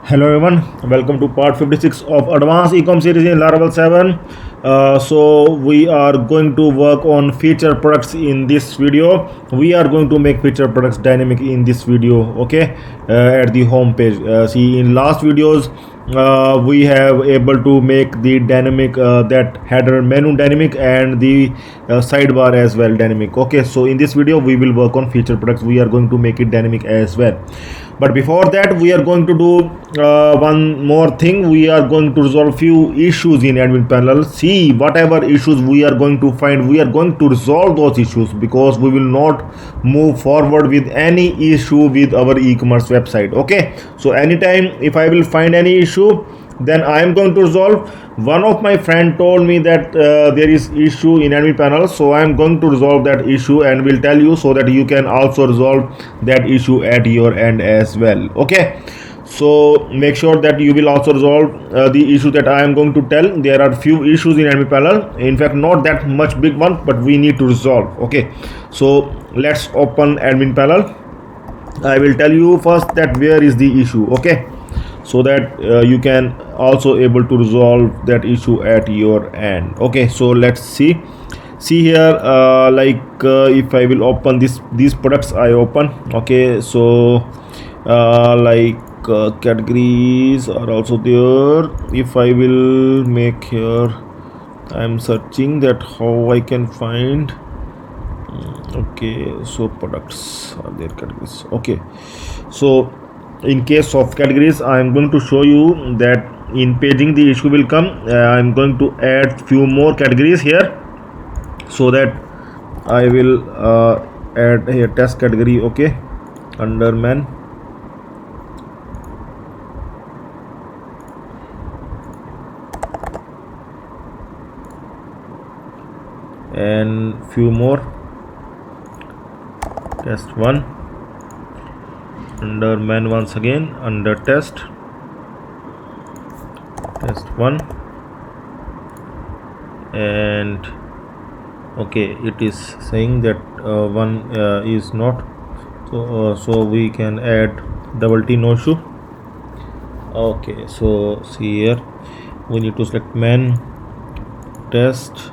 Hello everyone, welcome to part 56 of Advanced Ecom series in Laravel 7. So we are going to work on feature products in this video. We are going to make feature products dynamic in this video, okay, at the home page. See, in last videos we have able to make the dynamic, that header menu dynamic, and the sidebar as well dynamic. Okay, so in this video we will work on feature products. We are going to make it dynamic as well, but before that we are going to do one more thing. We are going to resolve few issues in admin panel. See, whatever issues we are going to find, we are going to resolve those issues, because we will not move forward with any issue with our e-commerce website. Okay, so anytime if I will find any issue, then I am going to resolve. One of my friend told me that there is issue in admin panel, so I am going to resolve that issue and will tell you, so that you can also resolve that issue at your end as well. Okay, so make sure that you will also resolve the issue that I am going to tell. There are few issues in admin panel, in fact not that much big one, but we need to resolve. Okay, so let's open admin panel. I will tell you first that where is the issue. Okay, so that you can also able to resolve that issue at your end. Okay, so let's see here, if I will open these products I open. Okay, so categories are also there. If I will make here, I am searching that how I can find. Okay, so products are there, categories. Okay, so in case of categories, I am going to show you that in paging the issue will come. I am going to add few more categories here, so that I will add a test category. Okay, under man, and few more. Test 1 under man, once again under test 1, and okay, it is saying that one is not, so we can add double T no shoe. Okay, so see here, we need to select man, test,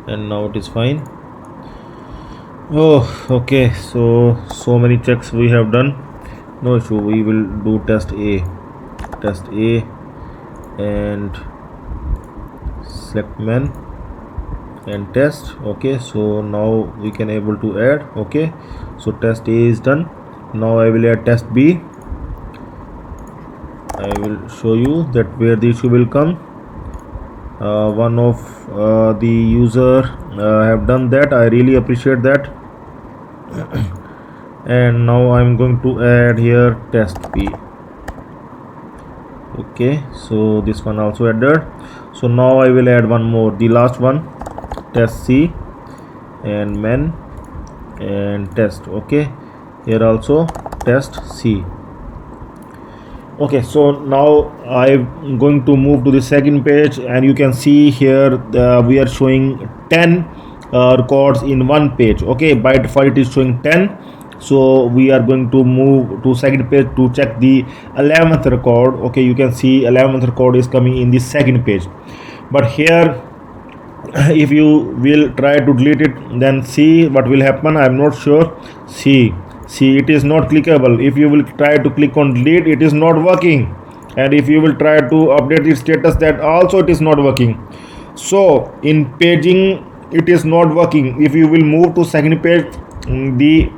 and now it is fine. Oh, okay, so many checks we have done, no issue. We will do test A, and select man and test. Okay, so now we can able to add. Okay, so test A is done. Now I will add test B. I will show you that where the issue will come. One of the user have done that. I really appreciate that. And now I'm going to add here test B. Okay, so this one also added. So now I will add one more, the last one, test C, and man and test. Okay, here also test C. Okay, so now I'm going to move to the second page, and you can see here we are showing 10 records in one page. Okay, by default it is showing 10, so we are going to move to second page to check the 11th record. Okay, you can see 11th record is coming in the second page, but here if you will try to delete it, then see what will happen. I'm not sure. See, it is not clickable. If you will try to click on delete, it is not working, and if you will try to update the status, that also it is not working. So in paging it is not working. If you will move to second page, the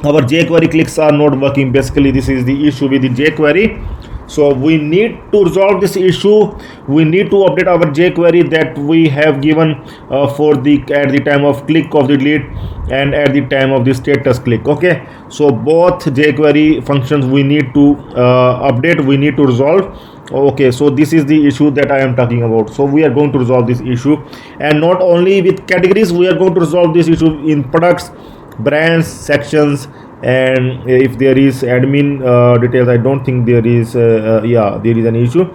our jQuery clicks are not working. Basically this is the issue with the jQuery. So we need to resolve this issue. We need to update our jQuery that we have given for the at the time of click of the delete and at the time of the status click. Okay, so both jQuery functions we need to update, we need to resolve. Okay, so this is the issue that I am talking about. So we are going to resolve this issue, and not only with categories, we are going to resolve this issue in products, brands, sections, and if there is admin details. I don't think there is. Yeah, there is an issue.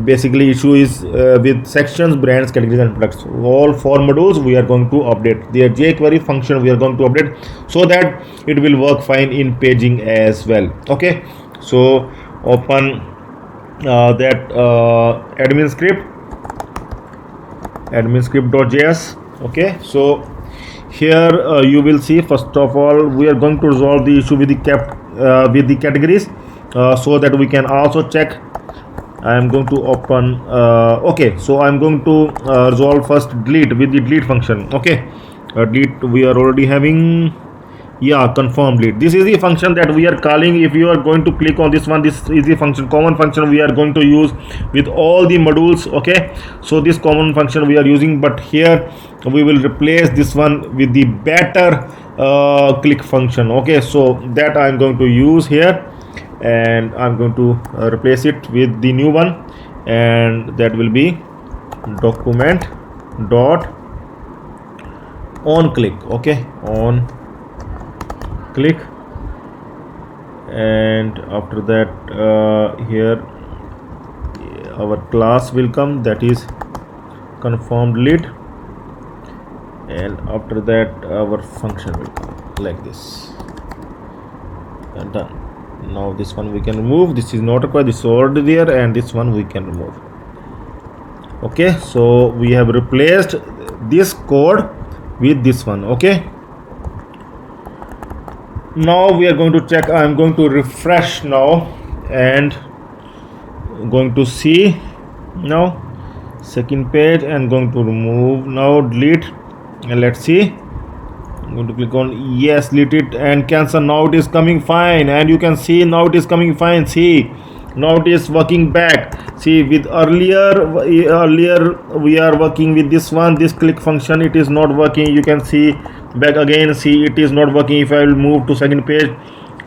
Basically issue is with sections, brands, categories, and products. All four modules we are going to update. Their jQuery function we are going to update, so that it will work fine in paging as well. Okay, so open that admin script.js. okay, so here you will see, first of all we are going to resolve the issue with the categories, so that we can also check. I am going to open okay, so I'm going to resolve first delete with the delete function. okay, delete we are already having. Yeah, confirm delete. This is the function that we are calling. If you are going to click on this one, this is the function, common function we are going to use with all the modules. okay, so this common function we are using, but here we will replace this one with the better click function. okay, so that I'm going to use here, and I'm going to replace it with the new one, and that will be document dot on click. okay, on click, and after that here our class will come, that is confirm delete, and after that our function will come like this, and done. Now this one we can remove, this is not required, this is already there, and this one we can remove. okay, so we have replaced this code with this one. okay, now we are going to check. I'm going to refresh now, and going to see now second page, and going to remove now, delete, and let's see. I'm going to click on yes, delete it and cancel. Now it is coming fine, and you can see now it is coming fine. See, now it is working back. See, with earlier we are working with this one, this click function, it is not working. You can see back again. See, it is not working. If I will move to second page,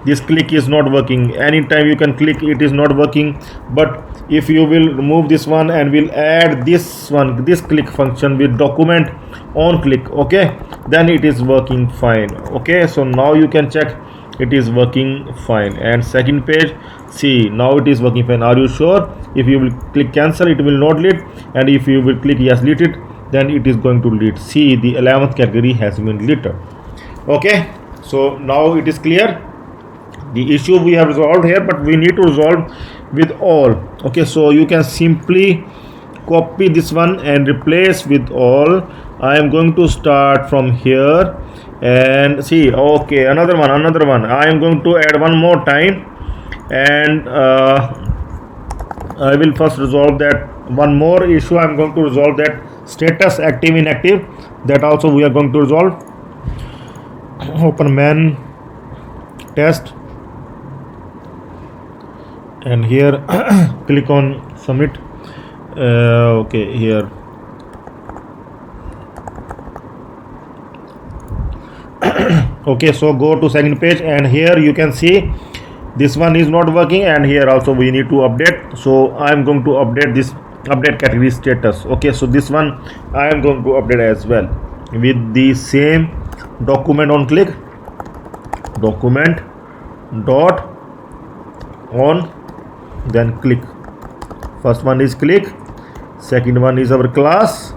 this click is not working. Anytime you can click, it is not working. But if you will remove this one and will add this one, this click function with document on click, okay, then it is working fine. okay, so now you can check it is working fine. And second page, see, now it is working fine. Are you sure? If you will click cancel, it will not delete, and if you will click yes, delete it, then it is going to delete. See, the 11th category has been deleted. okay, so now it is clear. The issue we have resolved here, but we need to resolve with all. okay, so you can simply copy this one and replace with all. I am going to start from here, and see, okay, another one. I am going to add one more time, and I will first resolve that one more issue. I am going to resolve that status active inactive, that also we are going to resolve. Open man test, and here click on submit. okay, here okay, so go to second page, and here you can see this one is not working, and here also we need to update. So I am going to update this, update category status. okay, so this one I am going to update as well with the same document on click, document dot on, then click. First one is click, second one is our class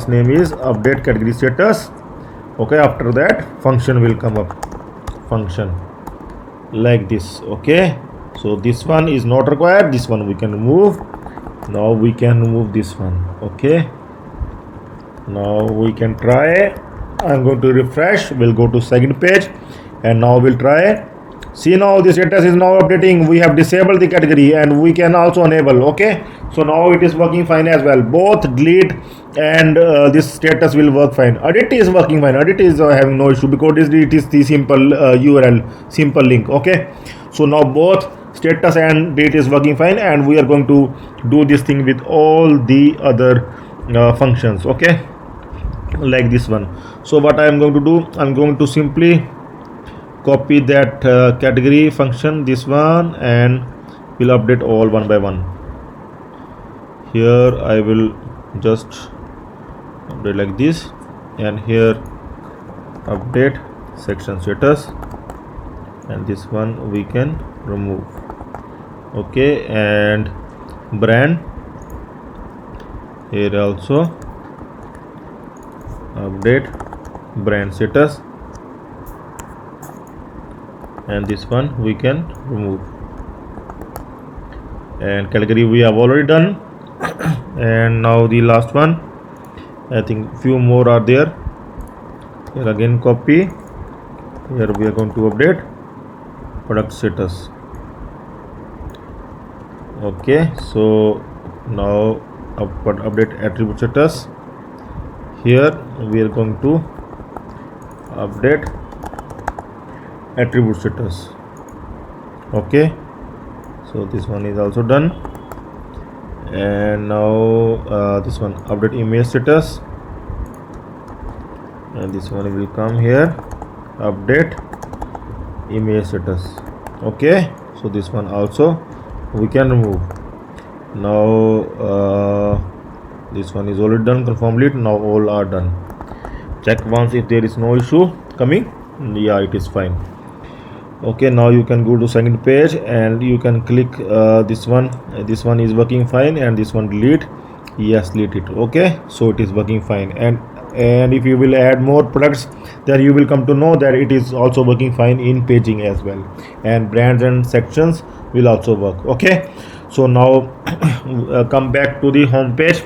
name is update category status. okay, after that function will come up, function like this. okay, so this one is not required, this one we can remove. Now we can remove this one. okay, now we can try. I'm going to refresh, we'll go to second page, and now we'll try. See, now the status is now updating. We have disabled the category, and we can also enable. okay, so now it is working fine as well. Both delete and this status will work fine. Edit is working fine. Edit is having no issue, because it is the simple URL, simple link. okay, so now both status and delete is working fine, and we are going to do this thing with all the other functions. okay, like this one. So what I am going to do, I'm going to simply copy that category function, this one, and will update all one by one. Here I will just update like this, and here update section status, and this one we can remove. okay, and brand, here also update brand status, and this one we can remove. And category we have already done. And now the last one, I think few more are there. Here again copy, here we are going to update product status. Okay, so now update attribute status. Here we are going to update attribute status. Okay, so this one is also done. And now this one update image status, and this one will come here, update image status. Okay, so this one also we can remove. Now this one is already done, confirm it. Now all are done. Check once if there is no issue coming. Yeah, it is fine. Okay, now you can go to second page and you can click this one. This one is working fine, and this one delete. Yes, delete it. Okay, so it is working fine. And if you will add more products, then you will come to know that it is also working fine in paging as well, and brands and sections will also work. Okay, so now come back to the home page.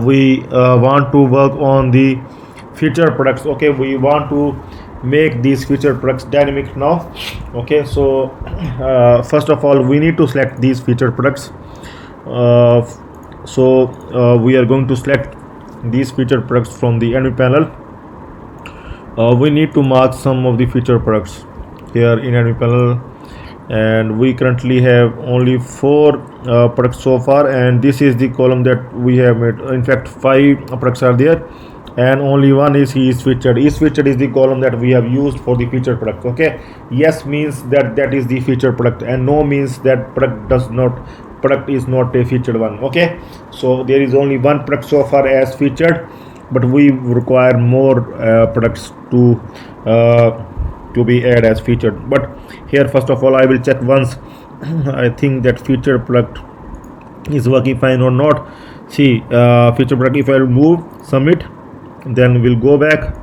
We want to work on the featured products. Okay, we want to make these featured products dynamic now. Okay, so first of all we need to select these featured products. We are going to select these featured products from the admin panel. We need to mark some of the featured products here in admin panel, and we currently have only 4 products so far, and this is the column that we have made. In fact 5 products are there, and only one is featured. Is featured is the column that we have used for the featured product. Okay, yes means that is the featured product, and no means that product is not a featured one. Okay, so there is only one product so far as featured, but we require more products to be added as featured. But here first of all I will check once I think that featured product is working fine or not. See, featured product, if I remove submit, then we'll go back.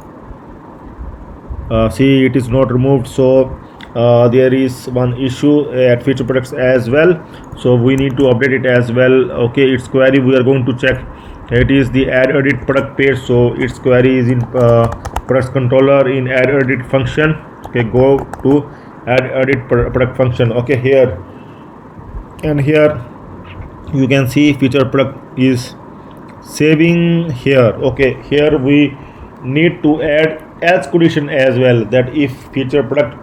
See, it is not removed, so there is one issue at feature products as well, so we need to update it as well. Okay, its query we are going to check. It is the add edit product page, so its query is in products controller in add edit function. Okay, go to add edit product function. Okay, here, and here you can see feature product is saving here. Okay, here we need to add else condition as well, that if feature product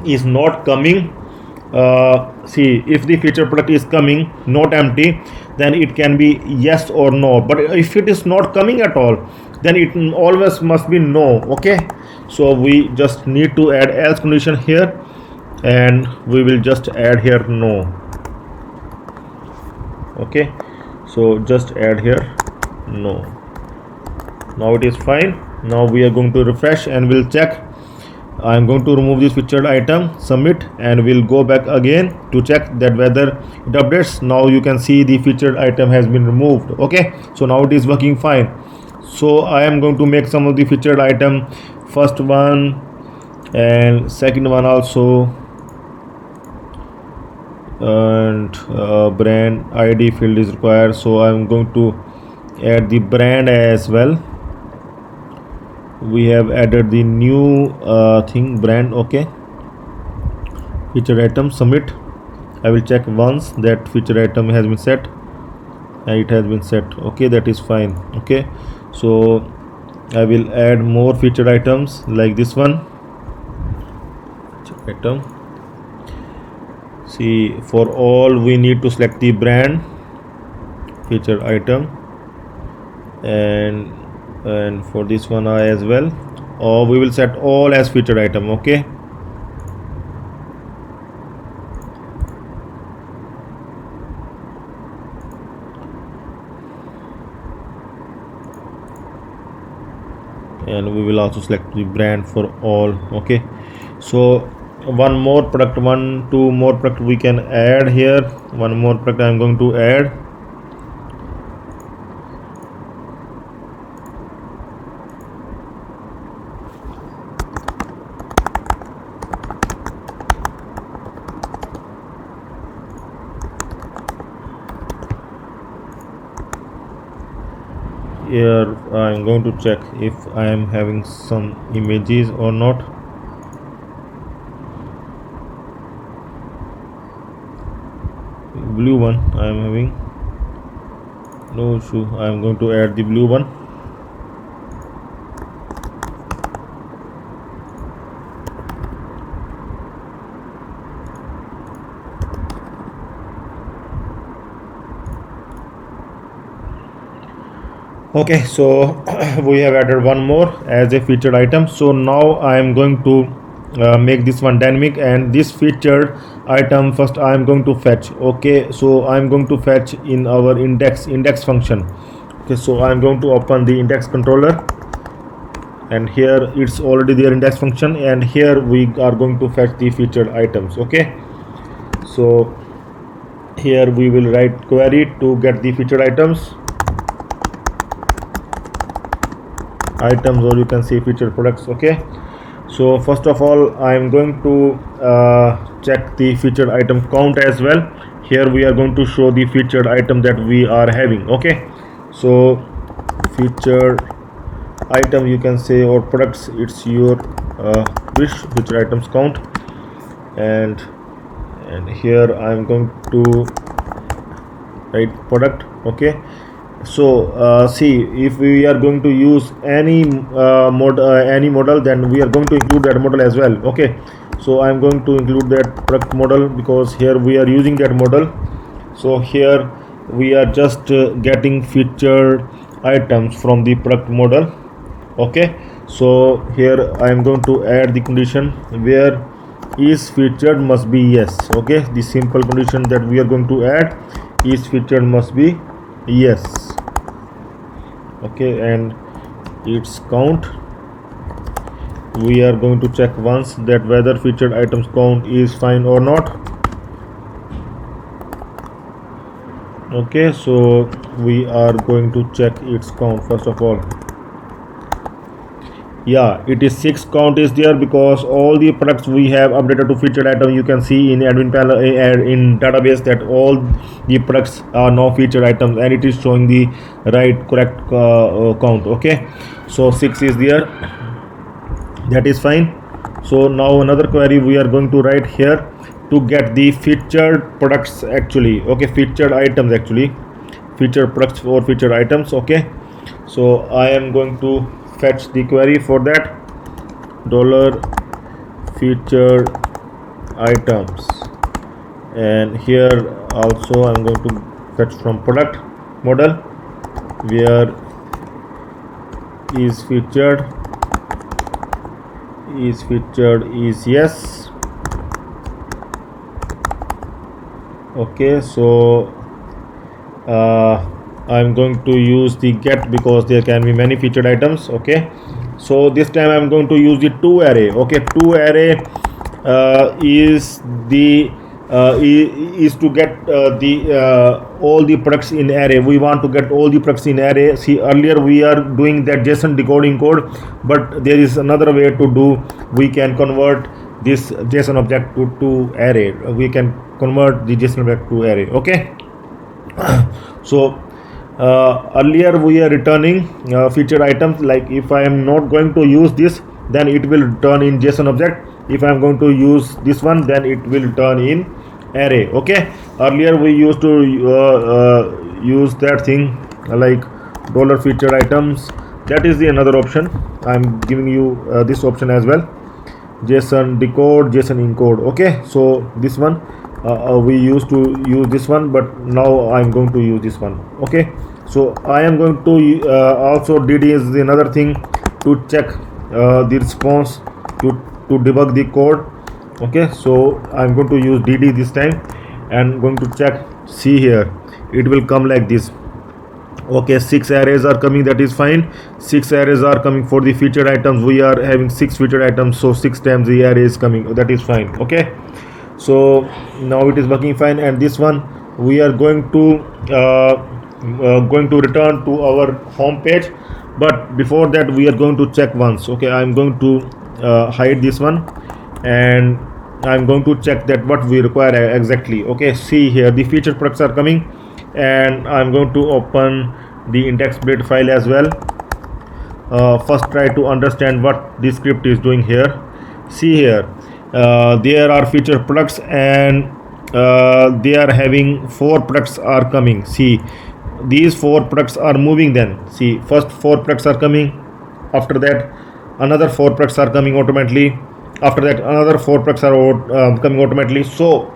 is not coming, see, if the feature product is coming not empty, then it can be yes or no, but if it is not coming at all, then it always must be no. Okay, so we just need to add else condition here, and we will just add here no. Okay, so just add here no. Now it is fine. Now we are going to refresh and we'll check. I am going to remove this featured item, submit, and we'll go back again to check that whether it updates. Now you can see the featured item has been removed. Okay, so now it is working fine. So I am going to make some of the featured item, first one and second one also, and brand ID field is required, so I am going to add the brand as well. We have added the new thing, brand. Okay, featured item, submit. I will check once that featured item has been set, and it has been set. Okay, that is fine. Okay, so I will add more featured items like this one. Featured item. See, for all we need to select the brand, featured item, and for this one as well, or we will set all as featured item. Okay, and we will also select the brand for all. Okay, so one more product, 2 more product we can add here. One more product I am going to add. here I'm going to check if I am having some images or not. Blue one I am having, no issue. I am going to add the blue one. Okay, so we have added one more as a featured item. So now I am going to make this one dynamic, and this featured item first I am going to fetch. Okay, so I am going to fetch in our index function. Okay, so I am going to open the index controller, and here it's already there, index function, and here we are going to fetch the featured items. Okay, so here we will write query to get the featured items, or you can say featured products. Okay, so first of all I am going to check the featured item count as well. Here we are going to show the featured item that we are having. Okay, so featured item, you can say, or products, it's your wish, featured items count, and here I am going to write product. Okay, so see, if we are going to use any model, then we are going to include that model as well. Okay, so I am going to include that product model because here we are using that model. So here we are just getting featured items from the product model. Okay, so here I am going to add the condition where is featured must be yes. Okay, the simple condition that we are going to add is featured must be yes. Okay, and its count, we are going to check once that whether featured items count is fine or not. Okay, so we are going to check its count first of all. Yeah, it is 6 count is there because all the products we have updated to featured item. You can see in admin panel in database that all the products are now featured items, and it is showing the correct count. Okay, so 6 is there, that is fine. So now another query we are going to write here to get the featured products actually. Okay, featured items actually, featured products or featured items. Okay, so I am going to fetch the query for that, $featured items, and here also I'm going to fetch from product model where is featured is yes. Okay, so I'm going to use the get because there can be many featured items. Okay, so this time I'm going to use the to array. Okay, to array is the is to get all the products in array. We want to get all the products in array. See, earlier we are doing that JSON decoding code, but there is another way to do. We can convert this JSON object to array. We can convert the JSON object to array. Okay, so earlier we are returning featured items. Like if I am not going to use this, then it will return in JSON object. If I am going to use this one, then it will return in array. Okay, earlier we used to use that thing like $featured items. That is the another option. I am giving you this option as well, JSON decode, JSON encode. Okay, so this one we used to use this one, but now I'm going to use this one. Okay, so I am going to also DD is another thing to check the response to debug the code. Okay, so I'm going to use DD this time and going to check. See here, it will come like this. Okay, 6 arrays are coming, that is fine. 6 arrays are coming for the featured items. We are having 6 featured items, so 6 times the array is coming, that is fine. Okay, so now it is working fine, and this one we are going to return to our home page. But before that we are going to check once. Okay, I'm going to hide this one, and I'm going to check that what we require exactly. Okay, see here the featured products are coming, and I'm going to open the index.bat file as well. First try to understand what this script is doing here. See here, there are feature products, and they are having 4 products are coming. See, these 4 products are moving. Then see, first 4 products are coming, after that another 4 products are coming automatically, after that another 4 products are coming automatically. So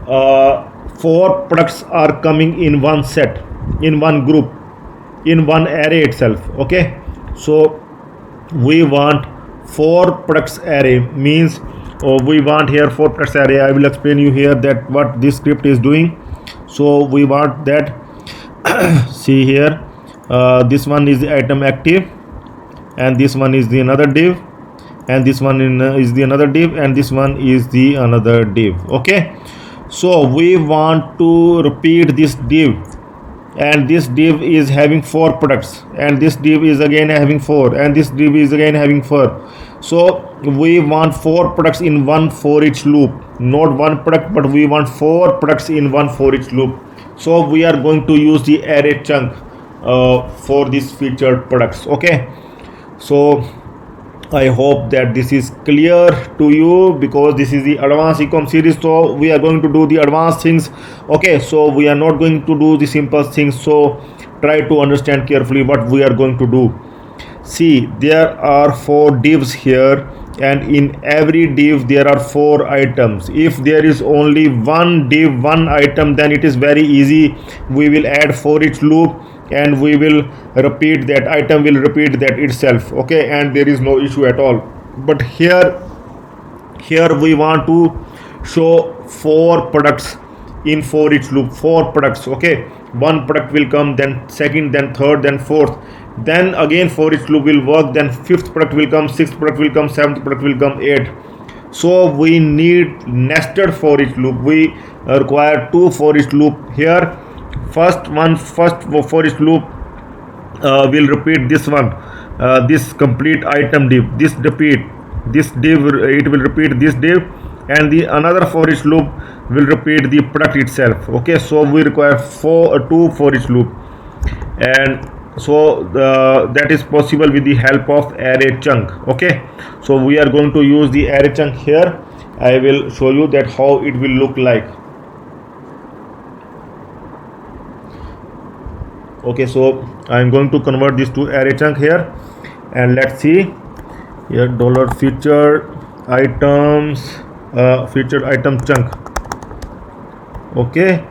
4 products are coming in one set, in one group, in one array itself. Okay, so we want 4 products array, means we want here 4 products array. I will explain you here that what this script is doing. So we want that see here, this one is the item active, and this one is the another div, and this one is the another div, and this one is the another div. Okay, so we want to repeat this div, and this div is having 4 products, and this div is again having 4, and this div is again having 4. So we want 4 products in one for each loop, not one product, but we want 4 products in one for each loop. So we are going to use the array chunk for these featured products. Okay, so I hope that this is clear to you, because this is the advanced ecom series, so we are going to do the advanced things. Okay, so we are not going to do the simple things, so try to understand carefully what we are going to do. See, there are 4 divs here, and in every div there are 4 items. If there is only one div, one item, then it is very easy. We will add for each loop, and we will repeat that item, will repeat that itself. Okay, and there is no issue at all. But here we want to show 4 products in for each loop, 4 products. Okay, one product will come, then second, then third, then fourth, then again for each loop will work, then 5th product will come, 6th product will come, 7th product will come, 8th. So we need nested for each loop. We require 2 for each loop here. First for each loop will repeat this one, this complete item div, this repeat this div, it will repeat this div, and the another for each loop will repeat the product itself. Okay, so we require 2 for each loop, and so that is possible with the help of array chunk. Okay, so we are going to use the array chunk here. I will show you that how it will look like. Okay, so I am going to convert this to array chunk here, and let's see here, dollar featured items, featured item chunk. Okay,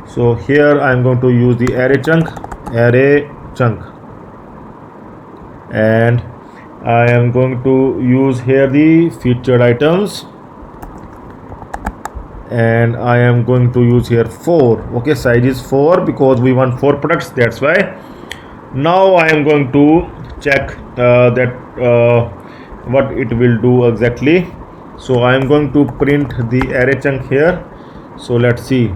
so here I am going to use the array chunk, and I am going to use here the featured items, and I am going to use here 4. Okay, size is 4 because we want 4 products, that's why. Now I am going to check that what it will do exactly. So I am going to print the array chunk here. So let's see.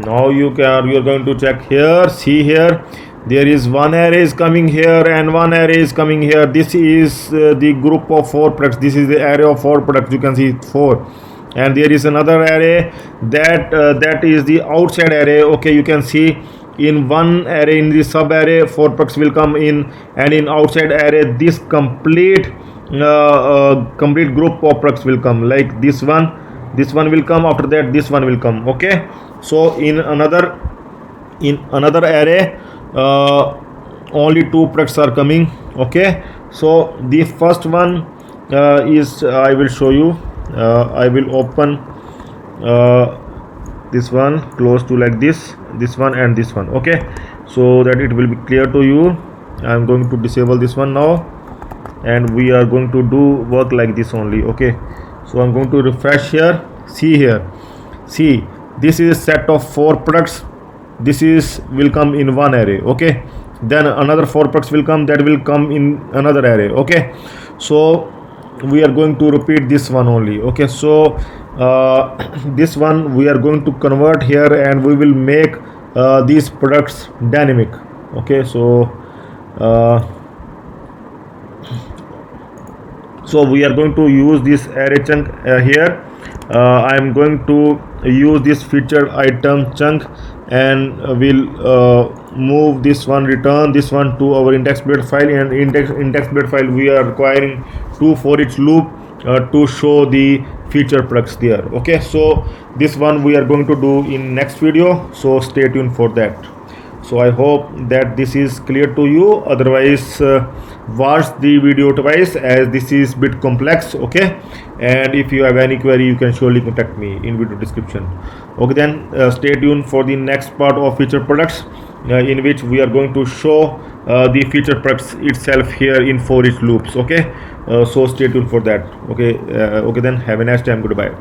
Now you are going to check here. See here, there is one array is coming here and one array is coming here. This is the group of 4 products. This is the array of 4 products. You can see 4, and there is another array that is the outside array. Okay, you can see in one array, in the sub array 4 products will come in, and in outside array this complete group of products will come, like this one will come, after that this one will come. Okay, so in another array only 2 products are coming. Okay, so the first one is I will show you. I will open this one close to like this one and this one. Okay, so that it will be clear to you. I am going to disable this one now, and we are going to do work like this only. Okay, so I'm going to refresh here. See here, see, this is a set of 4 products. This will come in one array. Okay, then another 4 products will come, that will come in another array. Okay, so we are going to repeat this one only. Okay, so this one we are going to convert here, and we will make these products dynamic. Okay, so we are going to use this array chunk here. I am going to use this featured item chunk, and we'll move this one, return this one to our index build file. And index build file, we are requiring 2 for each loop to show the feature products there. Okay, so this one we are going to do in next video, so stay tuned for that. So I hope that this is clear to you. Otherwise, watch the video twice, as this is bit complex. Okay, and if you have any query, you can surely contact me in video description. Okay, then stay tuned for the next part of feature products, in which we are going to show the feature products itself here in for each loops. Okay, so stay tuned for that. Okay, okay, then have a nice time. Goodbye.